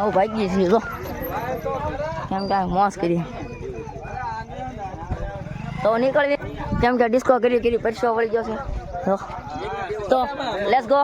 હું ભાગી છીએ તો કેમ કે મોસ કરી તો નીકળવી કેમ કે ડિસ્કો કરી પરસો વળી ગયો છે તો લેટ્સ ગો.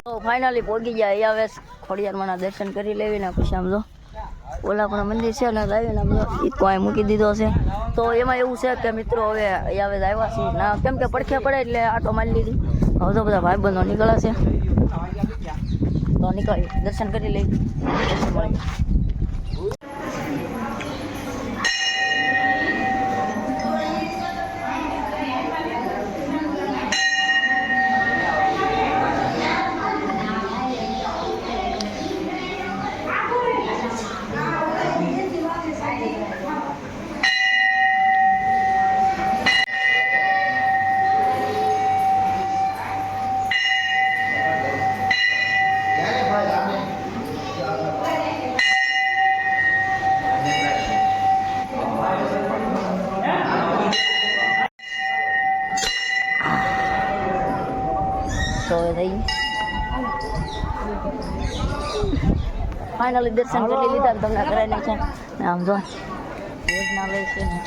તો ફાઇનલી પહોંચી ગયા અહીંયા હવે ખોડિયારમાંના દર્શન કરી લેવીને પછી આમ જો ઓલા પણ મંદિર છે ને આવીને આમ ઈકો અહીં મૂકી દીધો છે. તો એમાં એવું છે કે મિત્રો હવે અહીંયા હવે આવ્યા છીએ ના કેમ કે પડખે પડે એટલે આટો મારી લીધી. હવે તો બધા ભાઈબંધો નીકળ્યા છે તો નીકળી દર્શન કરી લઈ દર્શન મળી. ફાઇનલી દર્શન કરી લીધા તમને કરાવી નાખ્યા ને આમ જો યોજના લે છે ને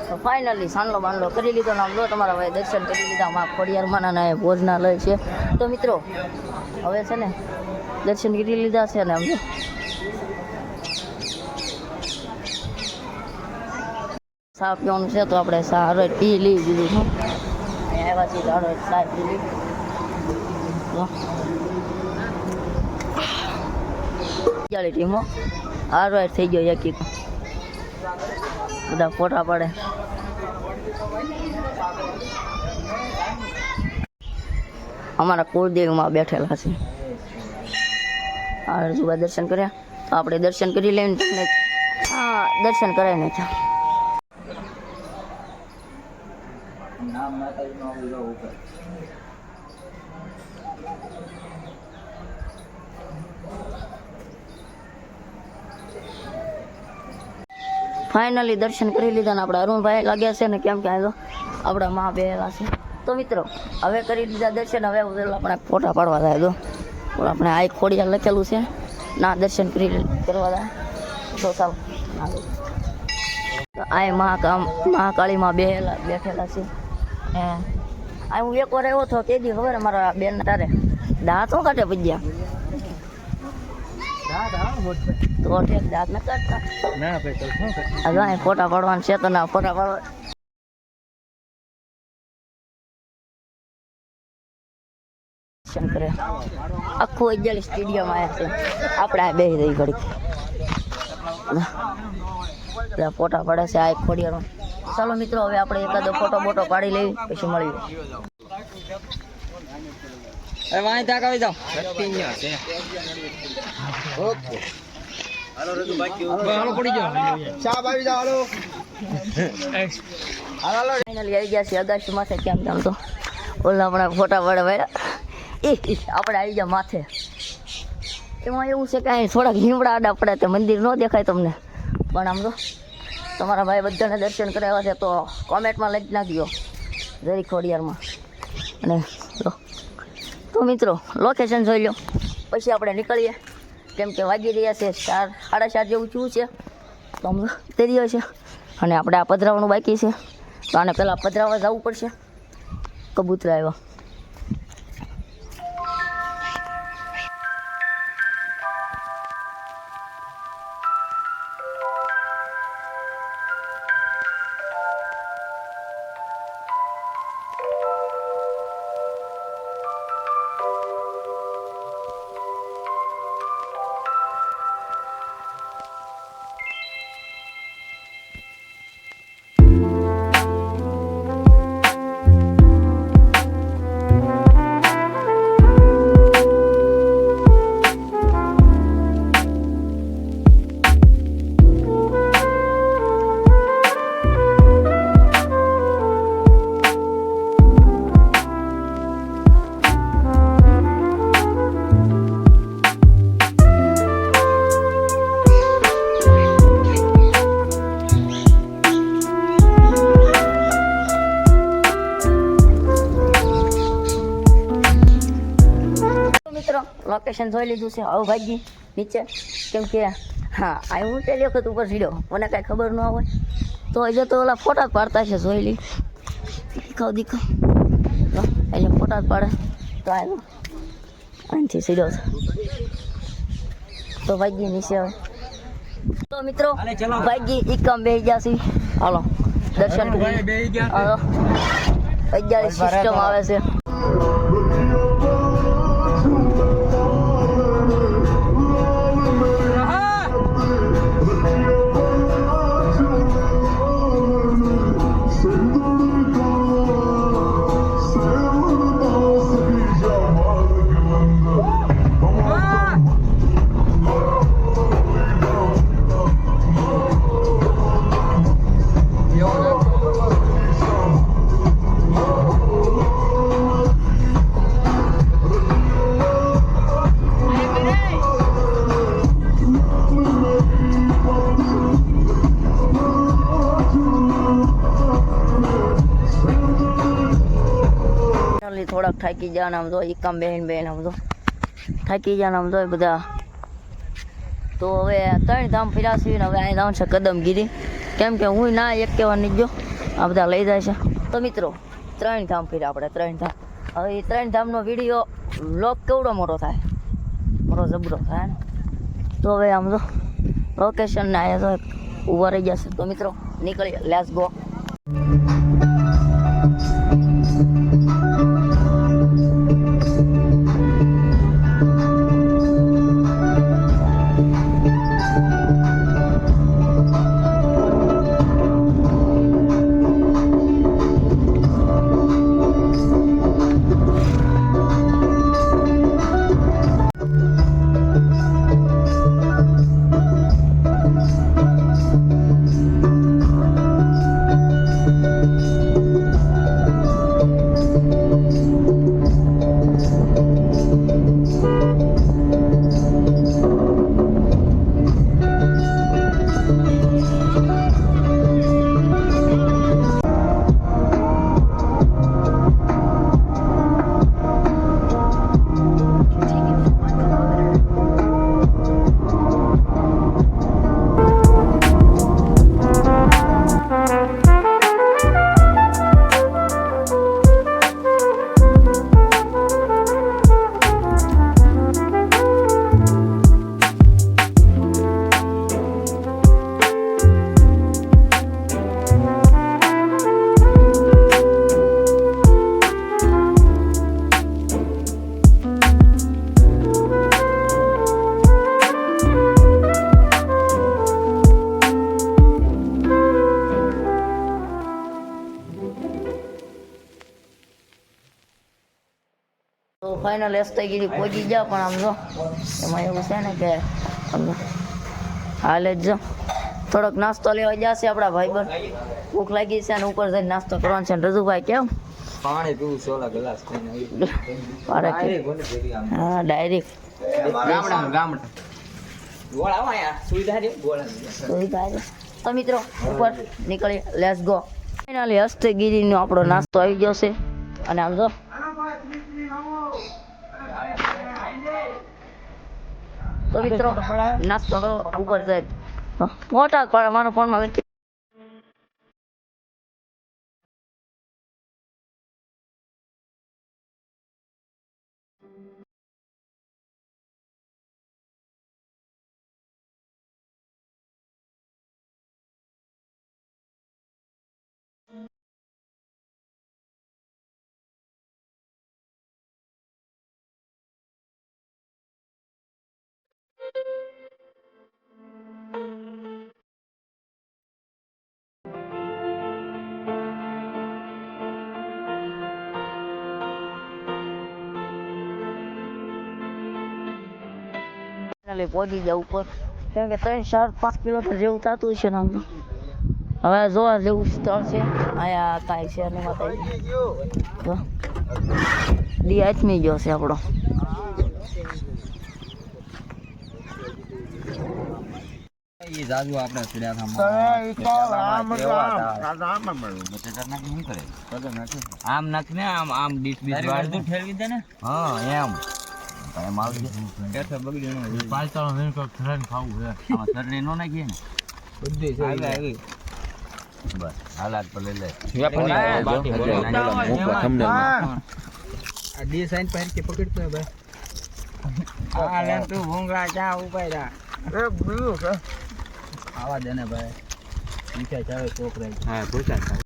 તો ફાઇનલી સાંડલો બાંડલો કરી લીધો ને આમ જો તમારા ભાઈ દર્શન કરી લીધા માં ખોડિયારમાં ના ભોજનાલય છે. તો મિત્રો હવે છે ને દર્શન કરી લીધા છે ને આમ જો ચા પીવાનું છે તો આપણે ચા હરોજ પી લઈ દીધું છું. આવ્યા છીએ હરોજ ચા પી લીધી ટીમો હરોજ થઈ ગયો એક બધા ફોટા પડે. અમારા કુળદેવમાં બેઠેલા છે આ દર્શન કર્યા તો આપણે દર્શન કરી લઈને તમને દર્શન કરાવી નાખ્યા. ફાઇનલી દર્શન કરી લીધા ને આપણા અરુણભાઈ લાગ્યા છે ને કેમ કે તો આપણા માં બેહેલા છે. તો મિત્રો હવે કરી લીધા દર્શન. હવે આપણે ફોટા પાડવા થાય તો આપણે આ ખોડિયાર લખેલું છે ના દર્શન કરવા થાય તો ચાલો. આ મહાકાળીમાં બેઠેલા છે. આ હું એક વાર આવ્યો હતો તે દી ખબર મારા બેન તારે દાંત શું કાઢે ભજ્યા તો દાંત ન કાઢતા ફોટા પાડવાનું છે તો ના ફોટા પાડવા કરે આખું અજ્જલ સ્ટેડિયમ આવ્યા છે. આપણે આ બેસી દઈ ઘડી ફોટા પડે છે આ ખોડિયાર. ચાલો મિત્રો હવે આપણે એકાદો ફોટો બોટો પાડી લેવી પછી મળીએ. આવી ગયા છે અગાસી માથે. કેમ કેમ તો ઓલા આપણા ફોટા પડે ભાઈ આપણે આવી ગયા માથે. એમાં એવું છે કે અહીં થોડાક લીમડા આડા પડે તો મંદિર ન દેખાય તમને, પણ આમ તો તમારા ભાઈ બધાને દર્શન કરાવ્યા છે તો કોમેન્ટમાં લખી નાખજો જરી ખોડિયારમાં. અને તો મિત્રો લોકેશન જોઈ લો પછી આપણે નીકળીએ કેમ કે વાગી રહ્યા છે 4, 4:30 જેવું થયું છે. તો આમ દરિયો છે અને આપણે આ પધરાવાનું બાકી છે તો આને પહેલાં પધરાવા જવું પડશે. કબૂતરા આવ્યા. લોકેશન જોઈ લીધું છે. હવે ભાગી નીચે કેમ કે હા આ હું પહેલી વખત ઉપર સીડ્યો મને કાંઈ ખબર ન હોય તો હજુ તો ઓલા ફોટા જ પાડતા છે. જોઈ લી દીખાવ એટલે ફોટા જ પાડે તો આવ્યો અહીંથી સીડ્યો છે તો ભાગી નીચે. હવે તો મિત્રો ભાગી ઇકમ બેસી ગયા છે. હાલો દર્શન કરી 11 સિસ્ટમ આવે છે. થોડાક થાકી જવાના આમ તો એકમ બેન આમ તો થાકી જવાના આમ તો બધા. તો હવે 3 ધામ ફેરાશું ને હવે અહીં જવાનું છે કદમગીરી કેમ કે હું ના એક કહેવા નહીં જો આ બધા લઈ જાય છે. તો મિત્રો 3 ધામ ફેર્યા આપણે 3 ધામ. હવે એ 3 ધામનો વિડીયો વ્લોગ કેવડો મોટો થાય મોટો જબરો થાય ને. તો હવે આમ તો લોકેશન ને આવ્યા તો ઊભા રહી જશે. તો મિત્રો નીકળીએ લેટ્સ ગો. તો ફાઇનલ એસ્તગીરી પહોંચી ગયા પણ આમ જો એમાં એવું છે ને કે આમ જો હાલે જ જો થોડોક નાસ્તો લેવા જશે આપણા ભાઈબંધ. ભૂખ લાગી છે અને ઉપર જઈને નાસ્તો કરવાનો છે. રજુભાઈ કેમ પાણી પીવું 16 ગ્લાસ હા ડાયરેક્ટ તો મિત્રો ઉપર નીકળી લેટ્સ ગો. ફાઇનલી હસ્તગીરીનો આપણો નાસ્તો આવી ગયો છે અને આમ જો તો મિત્રો નાસ્તો ઉપર જાય મોટા પણ મારો ફોનમાં પહોંચી જાય ઉપર કેમ કે 3-4-5 કિલોમીટર જેવું થતું છે ને આમ તો હવે જોવા જેવું સ્થળ છે. અહીંયા કાંઈ છે નહીં માતાજી દી આથમી ગયો છે આપણો. આમ નાખ ને આમ ડીશ ઠેરવી દે ને હા એમ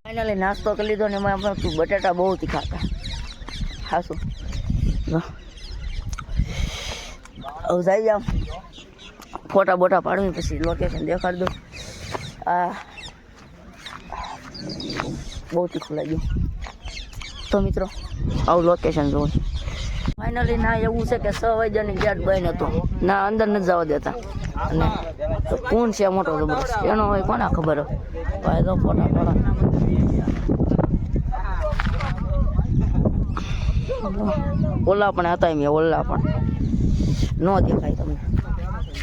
ફાઇનલી નાસ્તો કરી લીધો ને એમાં બટાટા બહુ તીખા હતા ખાસું. હવે જઈ જાવ ફોટા બોટા પાડવી પછી લોકેશન દેખાડ દો. આ બહુ તીખું લાગ્યું. તો મિત્રો આવું લોકેશન જોવું. ફાઇનલી ના એવું છે કે 6 વાગ્યાની ગેટ બંધ હતો ના અંદર નથી જવા દેતા અને તો કોણ છે મોટો જબરદસ્ત એનો હોય કોને ખબર હોય. ભાઈ તો ફોટા પાડા ઓલા પણ હતા એમ ઓલા પણ ન દેખાય તમને.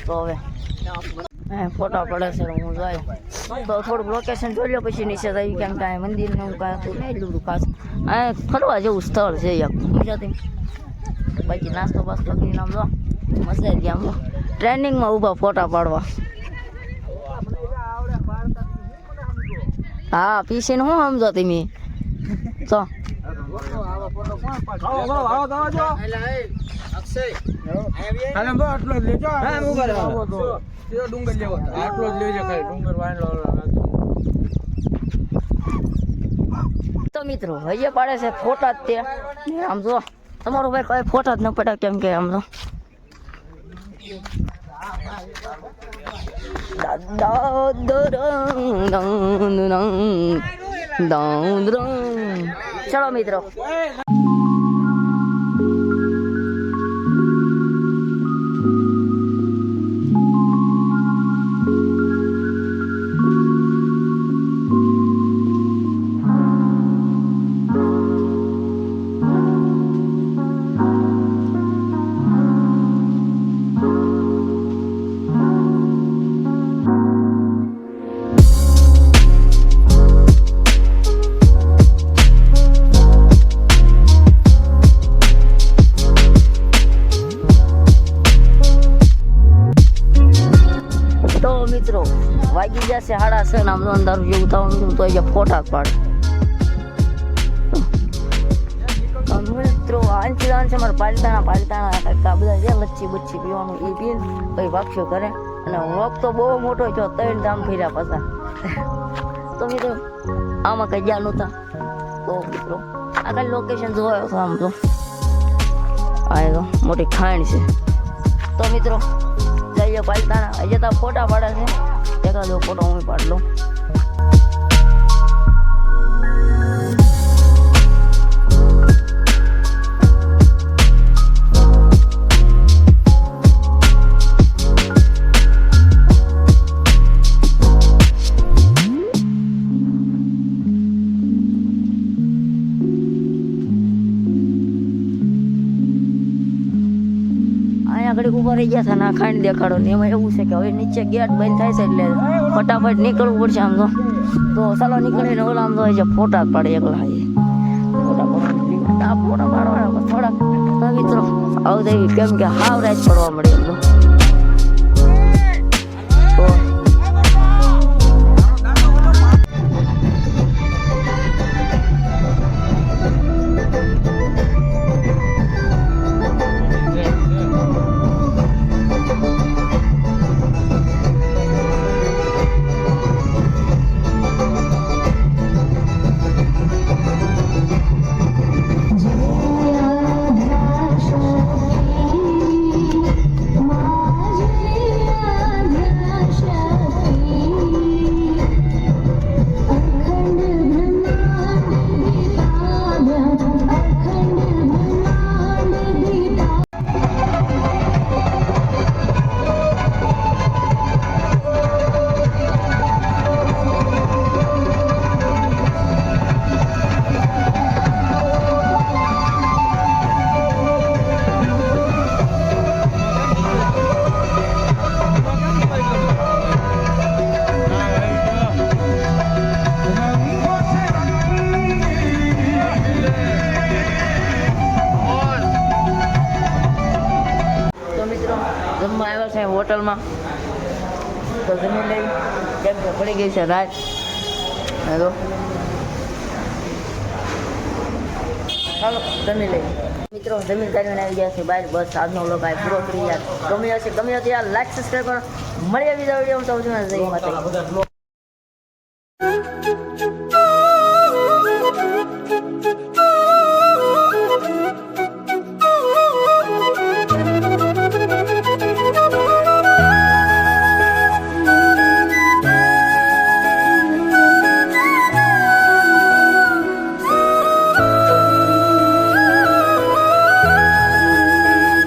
તો હવે ફોટા પડે છે હું જાય તો થોડુંક લોકેશન જોઈ લો પછી નીચે જઈ કેમ કાંઈ મંદિરનું કાંઈ હતું નહીં એટલું બધું ખાસ આ ફરવા જેવું સ્થળ છે એક મજાથી. બાકી નાસ્તો બાસ્તો કરીને આમ જો મજા આવી આમ ટ્રેનિંગમાં ઊભા ફોટા પાડવા. હા પીસીને શું સમજો તમે તો તો મિત્રો હૈયે પાડે છે ફોટા જ તે આમ જો તમારો ભાઈ કઈ ફોટા જ ન પડ્યા કેમ કે આમ જો ચલો મિત્રો વાગી જશે 6:30 ને આમ અંધારું જેવું થવાનું તો અહીંયા ફોટા જ પાડે. મિત્રો આંચી છે મારે પાલતાણા બધા છે લચ્છી બચ્છી પીવાનું એ પીને પછી ભાગશો કરે અને વ્લોગ તો બહુ મોટો છો 3 ધામ ફર્યા પાછા. તો મિત્રો આમાં કઈ ગયા નહોતા તો મિત્રો આગળ લોકેશન જોવાયો તો આમ તો આ તો મોટી ખાણ છે. તો મિત્રો જઈએ પાલતાણા હજી તો ફોટા પાડે છે એકાદો ફોટો હું પાડ લઉં. ઘડીક ઊભા રહી ગયા હતા ને આ ખાંડ દેખાડો ને એમાં એવું છે કે હવે નીચે ગેટ બંધ થાય છે એટલે ફટાફટ નીકળવું પડશે આમ તો ચાલો નીકળીને ઓલા આમ તો જે ફોટા જ પાડે એકલા ફોટા પાડવાના થોડાક મિત્રો આવું દેવી કેમ કે હાવ રાત પડવા મળે એમ તો જમવા આવ્યા છે હોટલમાં તો જમી લઈ કેમ કે પડી ગઈ છે રાત હેલો ચાલો જમી લઈ મિત્રો જમીન કરીને આવી ગયા છે બહાર બસ આજનો લોક આ પૂરો કરી યાર ગમ્યો હશે ગમ્યો તો યાર લાઈક સબસ્ક્રાઈબ કરો મળીએ બીજા વિડીયો તો જય માતા